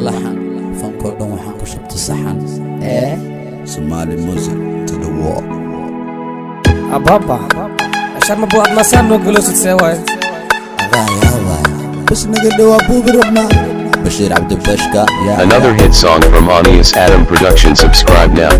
laxan fankoo dhan waxaan ku shubta saxan Somali music to the wall Ababa عشان ما بوعد مسام نقولوا تتساوي بس نقدر أبوك ربنا بشير عبد البشكا. Another hit song from Anius Adam Production. Subscribe now.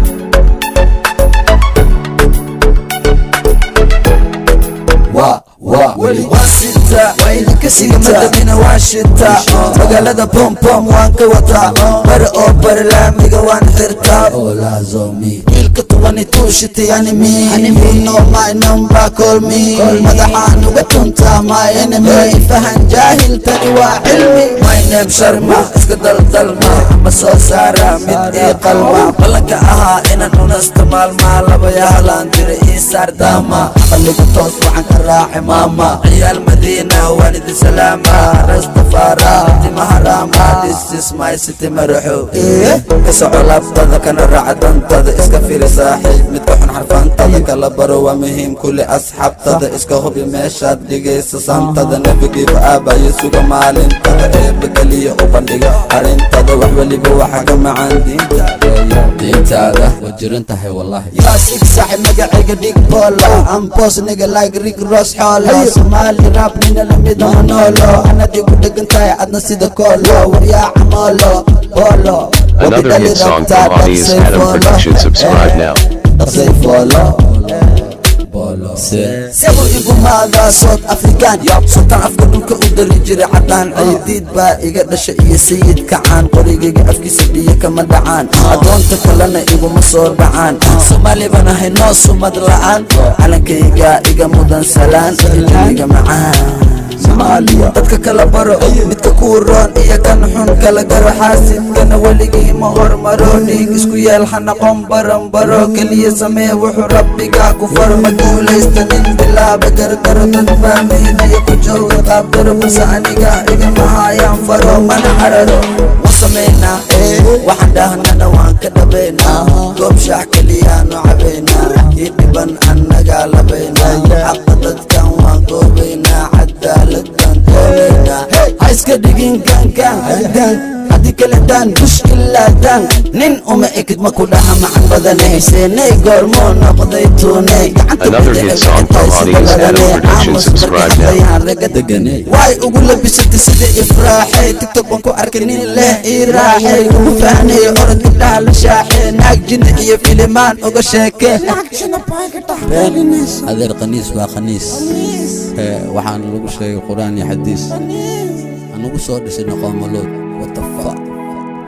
ولي واسطة ويلك سيمة من واشطة مقالة بوم بوم وانك وطا بر اوبر لامي وان حرتا ولا زومي يلك طواني توشتي يعني مي You know my number call me مدحان وقتنتا my enemy فهن جاهل تنوى علمي My name شرما اسكدل ظلمة مسو سارة مد اي قلمة بلنك اها انا نستمال ما لبا يهلان تري ايسار داما خليك توس وعن كراحي ماما عيال مدينة والد سلامة رستفارة انتي مهرامة This is my city مرحو كسعو لابتذا كان الرعد انتذا اسكا في رساحي متوحن حرفان تذا كلا بروا مهم كل اصحاب تذا اسكا هوبي ميشاد ديجي سسان تذا نبقي بآبا يسوق مالين تذا بقلية وبندقى حرين تذا وحولي بوحاق معان دين تذا وجرين تحي والله ياسك صاحي مقعي قديك بولا ام بوس نيجا لايك ريك روس حولا سومالي راب من الميدا منولو انا دي قدك انتاي عدنا سيدا كولو وريا عمولو بولو Another hit song from Anius Adam Production. Subscribe now. سيبو إيقو ماذا صوت أفريكان سلطان أفكادوك أدري جري عدان عيديد با إيقا دشا سيد كعان قريقا أفكي سبيا كما دعان أدون تكالنا إيقو مصور بعان سومالي بنا هينو سومد لعان علنك إيقا مدن سلان إيقا معان Somalia dadka kala baro midka ku roon iyo kan xun kala garo xaasidkana waligii ma hormaro dhiig isku yeel xanaqon baran baro kaliya samee wuxuu rabbiga ku farma guulaysta nin bilaaba gargaro dad fahmaynaya ku jooga qaabdaro balse aniga igama hayaan faro mana cararo wasameynaa waxaan dhahnana waan ka dhabaynaa goob shaax kaliyaanu cabaynaa ii dhiban annagaa labaynaa xaqa dadkan waan goobaynaa Iska digin gang hadi kala dan mushkila dan nin uma ekid ma ku dhaha macan badanay seenay goormo noqday toonay Another hit song from Anius Adam Production. Subscribe now. way ugu labisatay sida ifraaxay tiktok waan ku arkay nin leh iraaxay ugu fahnay orod gabdhaha la shaaxay naag jinna iyo filimaan uga sheekay adeer qaniis waa qaniis waxaan lagu sheegay quraan iyo xadiis anugu soo dhisay qoomalood what the fuck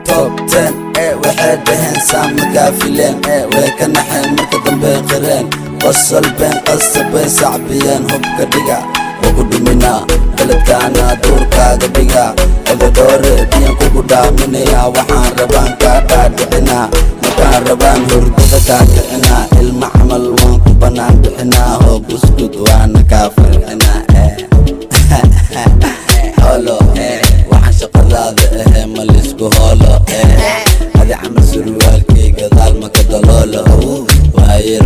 Top 10 waxay dhahan saama gaafileen way ka naxeen marka dambe qireen qosol been qasabay sacbiyeen hubka dhiga ugu dhimina baladkaana duurkaaga dhiga odadoore biyan kugu dhaaminaya waxaan rabaan kaa dhaadhicinaa markaan rabaan hurdada kaa kicinaa ilma camal waan ku banaan bixinaa hoob uskud waana kaa farxinaa holo waxaan shaqadaada ahe ma lisku holo adi camal surwaalkayga daal maka daloolo waayeel